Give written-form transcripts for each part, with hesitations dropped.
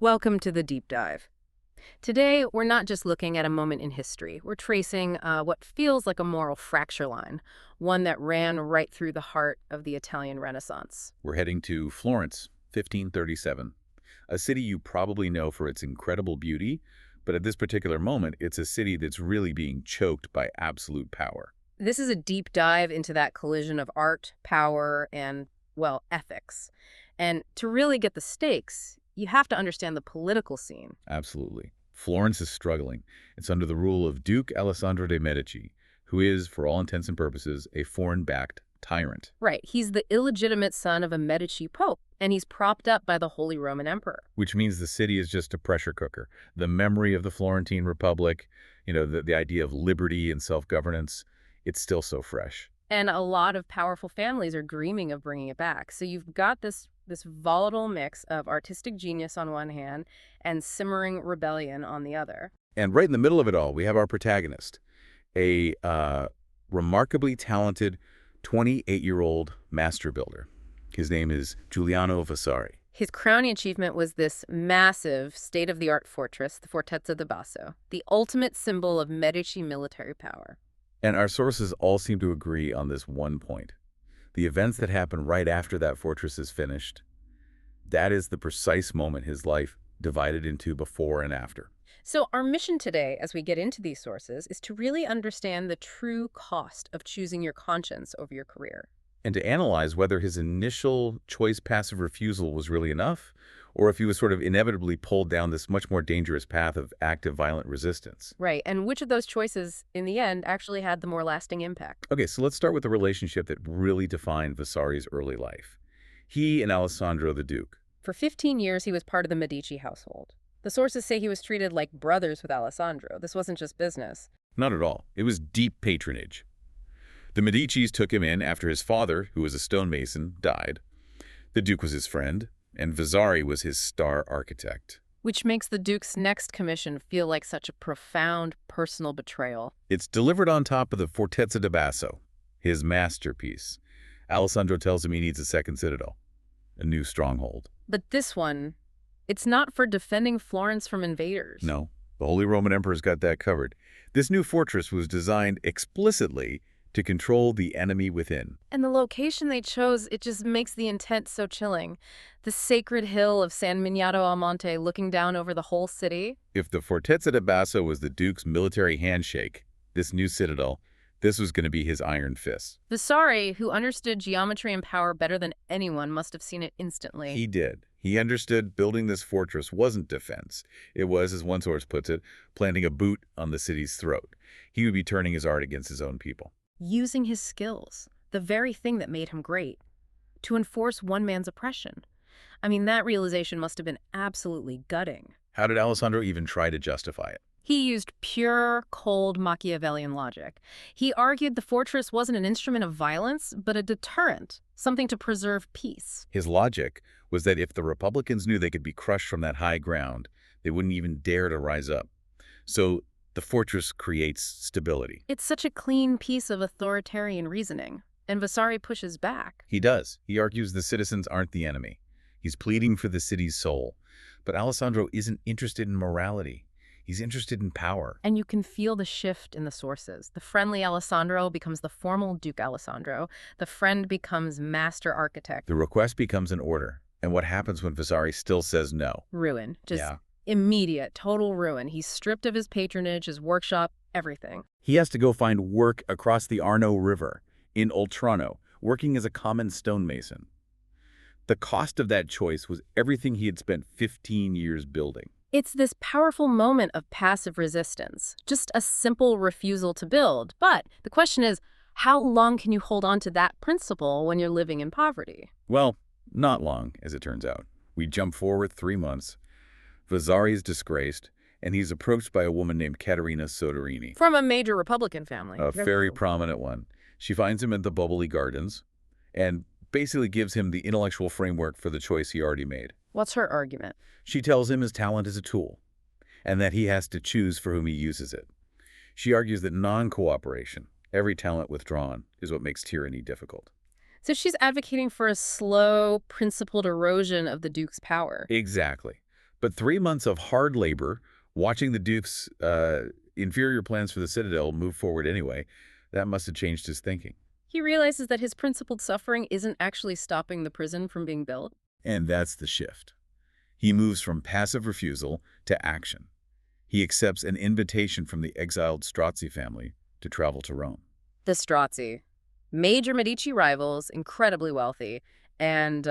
Welcome to the deep dive. Today, we're not just looking at a moment in history. We're tracing what feels like a moral fracture line, one that ran right through the heart of the Italian Renaissance. We're heading to Florence, 1537, a city you probably know for its incredible beauty, but at this particular moment, it's a city that's really being choked by absolute power. This is a deep dive into that collision of art, power, and, well, ethics. And to really get the stakes, you have to understand the political scene. Absolutely. Florence is struggling. It's under the rule of Duke Alessandro de Medici, who is, for all intents and purposes, a foreign-backed tyrant. Right, he's the illegitimate son of a Medici pope, and he's propped up by the Holy Roman Emperor. Which means the city is just a pressure cooker. The memory of the Florentine Republic, the idea of liberty and self-governance, it's still so fresh. And a lot of powerful families are dreaming of bringing it back. So you've got this volatile mix of artistic genius on one hand and simmering rebellion on the other. And right in the middle of it all, we have our protagonist, a remarkably talented 28-year-old master builder. His name is Giuliano Vasari. His crowning achievement was this massive, state-of-the-art fortress, the Fortezza di Basso, the ultimate symbol of Medici military power. And our sources all seem to agree on this one point. The events that happen right after that fortress is finished, that is the precise moment his life divided into before and after. So our mission today, as we get into these sources, is to really understand the true cost of choosing your conscience over your career. And to analyze whether his initial choice passive refusal was really enough, or if he was sort of inevitably pulled down this much more dangerous path of active violent resistance. Right, and which of those choices, in the end, actually had the more lasting impact? Okay, so let's start with the relationship that really defined Vasari's early life. He and Alessandro the Duke. For 15 years, he was part of the Medici household. The sources say he was treated like brothers with Alessandro. This wasn't just business. Not at all. It was deep patronage. The Medicis took him in after his father, who was a stonemason, died. The Duke was his friend, and Vasari was his star architect. Which makes the Duke's next commission feel like such a profound personal betrayal. It's delivered on top of the Fortezza di Basso, his masterpiece. Alessandro tells him he needs a second citadel, a new stronghold. But this one, it's not for defending Florence from invaders. No, the Holy Roman Emperor's got that covered. This new fortress was designed explicitly to control the enemy within. And the location they chose, it just makes the intent so chilling. The sacred hill of San Miniato al Monte looking down over the whole city. If the Fortezza di Basso was the Duke's military handshake, this new citadel, this was going to be his iron fist. Vasari, who understood geometry and power better than anyone, must have seen it instantly. He did. He understood building this fortress wasn't defense. It was, as one source puts it, planting a boot on the city's throat. He would be turning his art against his own people. Using his skills, the very thing that made him great, to enforce one man's oppression. I mean, that realization must have been absolutely gutting. How did Alessandro even try to justify it? He used pure, cold Machiavellian logic. He argued the fortress wasn't an instrument of violence, but a deterrent, something to preserve peace. His logic was that if the Republicans knew they could be crushed from that high ground, they wouldn't even dare to rise up. So the fortress creates stability. It's such a clean piece of authoritarian reasoning, and Vasari pushes back. He does. He argues the citizens aren't the enemy. He's pleading for the city's soul. But Alessandro isn't interested in morality. He's interested in power. And you can feel the shift in the sources. The friendly Alessandro becomes the formal Duke Alessandro. The friend becomes master architect. The request becomes an order. And what happens when Vasari still says no? Ruin. Immediate, total ruin. He's stripped of his patronage, his workshop, everything. He has to go find work across the Arno River in Oltrarno, working as a common stonemason. The cost of that choice was everything he had spent 15 years building. It's this powerful moment of passive resistance, just a simple refusal to build. But the question is, how long can you hold on to that principle when you're living in poverty? Well, not long, as it turns out. We jump forward 3 months. Vasari is disgraced, and he's approached by a woman named Caterina Soderini. From a major Republican family. A very prominent one. She finds him at the Boboli Gardens and basically gives him the intellectual framework for the choice he already made. What's her argument? She tells him his talent is a tool, and that he has to choose for whom he uses it. She argues that non-cooperation, every talent withdrawn, is what makes tyranny difficult. So she's advocating for a slow, principled erosion of the Duke's power. Exactly. But 3 months of hard labor, watching the Duke's inferior plans for the citadel move forward anyway, that must have changed his thinking. He realizes that his principled suffering isn't actually stopping the prison from being built. And that's the shift. He moves from passive refusal to action. He accepts an invitation from the exiled Strozzi family to travel to Rome. The Strozzi, major Medici rivals, incredibly wealthy, and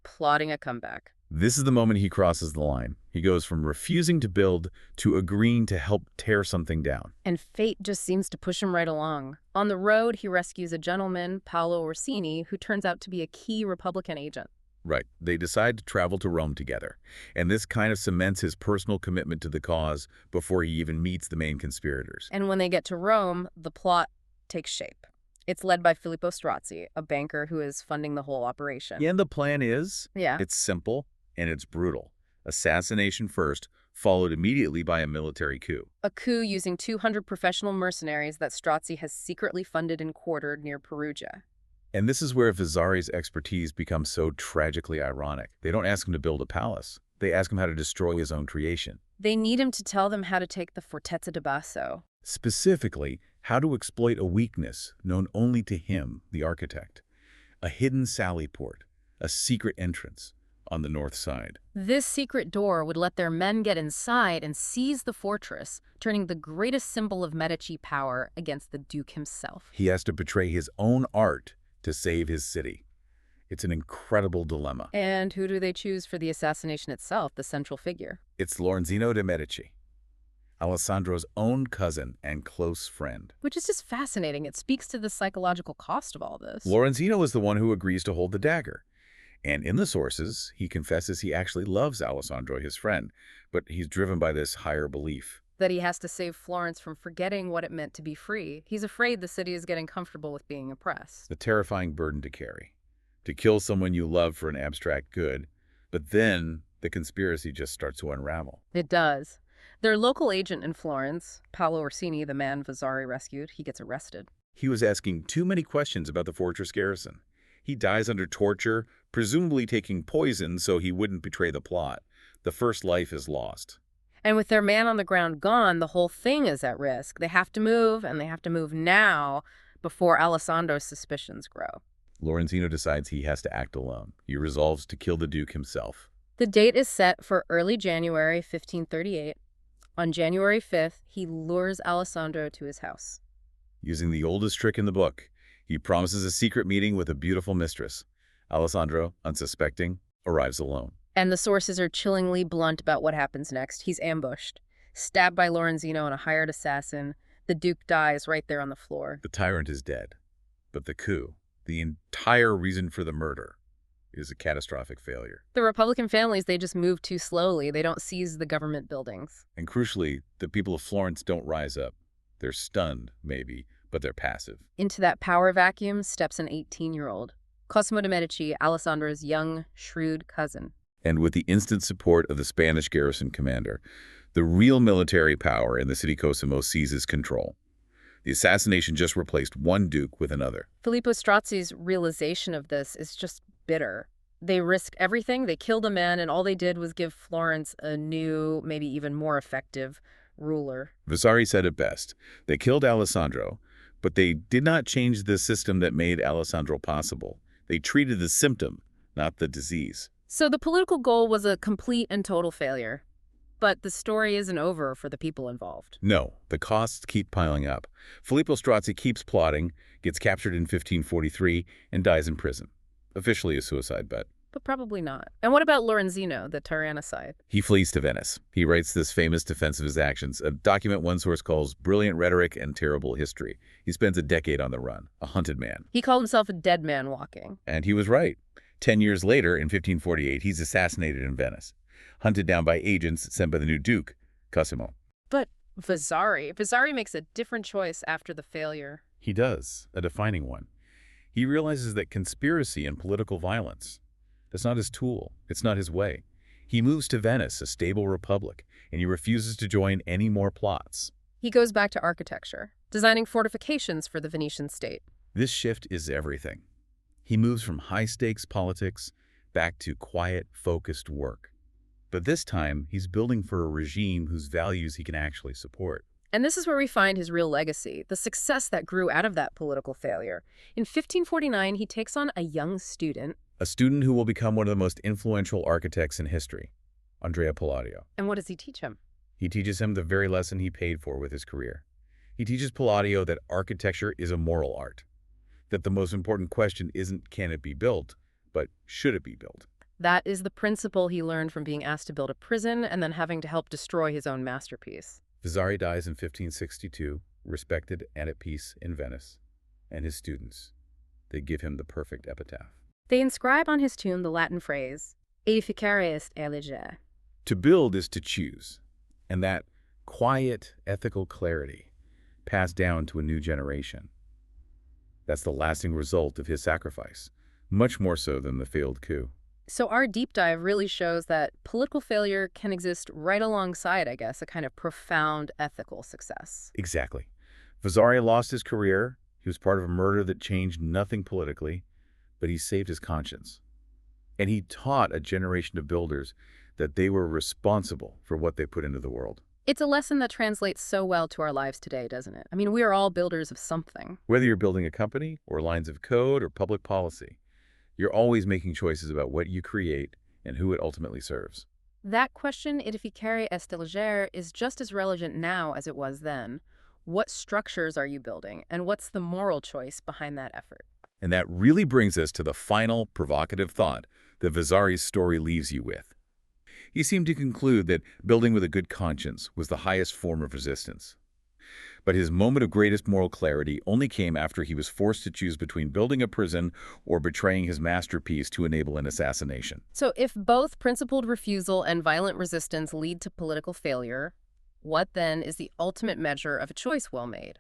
plotting a comeback. This is the moment he crosses the line. He goes from refusing to build to agreeing to help tear something down. And fate just seems to push him right along. On the road, he rescues a gentleman, Paolo Orsini, who turns out to be a key Republican agent. Right. They decide to travel to Rome together. And this kind of cements his personal commitment to the cause before he even meets the main conspirators. And when they get to Rome, the plot takes shape. It's led by Filippo Strozzi, a banker who is funding the whole operation. Yeah, and the plan is? Yeah. It's simple and it's brutal. Assassination first, followed immediately by a military coup. A coup using 200 professional mercenaries that Strozzi has secretly funded and quartered near Perugia. And this is where Vasari's expertise becomes so tragically ironic. They don't ask him to build a palace. They ask him how to destroy his own creation. They need him to tell them how to take the Fortezza di Basso. Specifically, how to exploit a weakness known only to him, the architect. A hidden sally port, a secret entrance on the north side. This secret door would let their men get inside and seize the fortress, turning the greatest symbol of Medici power against the Duke himself. He has to betray his own art to save his city. It's an incredible dilemma. And who do they choose for the assassination itself, the central figure? It's Lorenzino de Medici, Alessandro's own cousin and close friend. Which is just fascinating. It speaks to the psychological cost of all this. Lorenzino is the one who agrees to hold the dagger. And in the sources, he confesses he actually loves Alessandro, his friend, but he's driven by this higher belief. That he has to save Florence from forgetting what it meant to be free. He's afraid the city is getting comfortable with being oppressed. The terrifying burden to carry. To kill someone you love for an abstract good, but then the conspiracy just starts to unravel. It does. Their local agent in Florence, Paolo Orsini, the man Vasari rescued, he gets arrested. He was asking too many questions about the fortress garrison. He dies under torture, presumably taking poison so he wouldn't betray the plot. The first life is lost. And with their man on the ground gone, the whole thing is at risk. They have to move, and they have to move now before Alessandro's suspicions grow. Lorenzino decides he has to act alone. He resolves to kill the Duke himself. The date is set for early January 1538. On January 5th, he lures Alessandro to his house. Using the oldest trick in the book, he promises a secret meeting with a beautiful mistress. Alessandro, unsuspecting, arrives alone. And the sources are chillingly blunt about what happens next. He's ambushed, stabbed by Lorenzino and a hired assassin. The Duke dies right there on the floor. The tyrant is dead, but the coup, the entire reason for the murder, is a catastrophic failure. The Republican families, they just move too slowly. They don't seize the government buildings. And crucially, the people of Florence don't rise up. They're stunned, maybe, but they're passive. Into that power vacuum steps an 18-year-old. Cosimo de Medici, Alessandro's young, shrewd cousin. And with the instant support of the Spanish garrison commander, the real military power in the city Cosimo seizes control. The assassination just replaced one duke with another. Filippo Strozzi's realization of this is just bitter. They risked everything, they killed a man, and all they did was give Florence a new, maybe even more effective ruler. Vasari said it best. They killed Alessandro, but they did not change the system that made Alessandro possible. They treated the symptom, not the disease. So the political goal was a complete and total failure. But the story isn't over for the people involved. No, the costs keep piling up. Filippo Strozzi keeps plotting, gets captured in 1543, and dies in prison. Officially a suicide, but probably not. And what about Lorenzino, the tyrannicide? he flees to Venice. He writes this famous defense of his actions, a document one source calls brilliant rhetoric and terrible history. He spends a decade on the run, a hunted man. He called himself a dead man walking. And he was right. 10 years later, in 1548, he's assassinated in Venice, hunted down by agents sent by the new Duke, Cosimo. But Vasari makes a different choice after the failure. He does, a defining one. He realizes that conspiracy and political violence, that's not his tool. It's not his way. He moves to Venice, a stable republic, and he refuses to join any more plots. He goes back to architecture, designing fortifications for the Venetian state. This shift is everything. He moves from high-stakes politics back to quiet, focused work. But this time, he's building for a regime whose values he can actually support. And this is where we find his real legacy, the success that grew out of that political failure. In 1549, he takes on a young student. A student who will become one of the most influential architects in history, Andrea Palladio. And what does he teach him? He teaches him the very lesson he paid for with his career. He teaches Palladio that architecture is a moral art, that the most important question isn't can it be built, but should it be built? That is the principle he learned from being asked to build a prison and then having to help destroy his own masterpiece. Vasari dies in 1562, respected and at peace in Venice. And his students, they give him the perfect epitaph. They inscribe on his tomb the Latin phrase, edificare est elegere. To build is to choose, and that quiet ethical clarity passed down to a new generation. That's the lasting result of his sacrifice, much more so than the failed coup. So our deep dive really shows that political failure can exist right alongside, I guess, a kind of profound ethical success. Exactly. Vasari lost his career. He was part of a murder that changed nothing politically, but he saved his conscience. And he taught a generation of builders that they were responsible for what they put into the world. It's a lesson that translates so well to our lives today, doesn't it? I mean, we are all builders of something. Whether you're building a company or lines of code or public policy, you're always making choices about what you create and who it ultimately serves. That question, edificare est elegere, is just as relevant now as it was then. What structures are you building, and what's the moral choice behind that effort? And that really brings us to the final provocative thought that Vasari's story leaves you with. He seemed to conclude that building with a good conscience was the highest form of resistance. But his moment of greatest moral clarity only came after he was forced to choose between building a prison or betraying his masterpiece to enable an assassination. So if both principled refusal and violent resistance lead to political failure, what then is the ultimate measure of a choice well made?